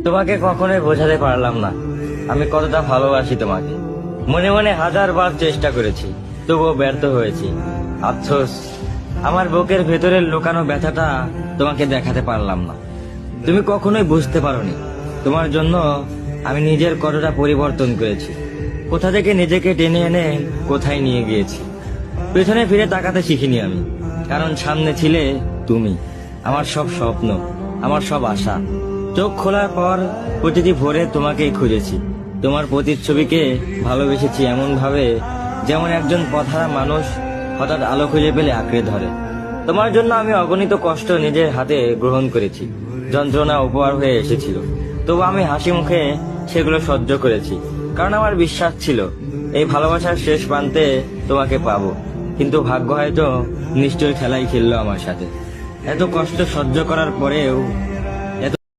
তোমাকে কখনোই বোঝাতে পারলাম না আমি কতটা ভালোবাসি তোমাকে। মনে মনে হাজারবার চেষ্টা করেছি, তবুও ব্যর্থ হয়েছি। আফসোস, আমার বুকের ভেতরের লুকানো ব্যথাটা তোমাকে দেখাতে পারলাম না। তুমি কখনোই বুঝতে পারোনি তোমার জন্য আমি নিজের কতটা পরিবর্তন করেছি, কোথা থেকে নিজেকে টেনে এনে কোথায় নিয়ে গিয়েছি। পেছনে ফিরে তাকাতে শিখিনি আমি, কারণ সামনে ছিলে তুমি, আমার সব স্বপ্ন, আমার সব আশা। চোখ খোলার পর প্রতিটি ভোরে তোমাকেই খুঁজেছি, তোমার প্রতিচ্ছবিকে ভালোবেসেছি এমন ভাবে যেমন একজন পথহারা মানুষ হঠাৎ আলো খুঁজে পেলে আঁকড়ে ধরে। তোমার জন্য আমি অগণিত কষ্ট নিজের হাতে গ্রহণ করেছি, যন্ত্রণা উপহার হয়ে এসেছিল, তবু আমি হাসি মুখে সেগুলো সহ্য করেছি, কারণ আমার বিশ্বাস ছিল এই ভালোবাসার শেষ প্রান্তে তোমাকে পাবো। কিন্তু ভাগ্য হয়তো নিশ্চয়ই খেলাই খেললো আমার সাথে। এত কষ্ট সহ্য করার পরেও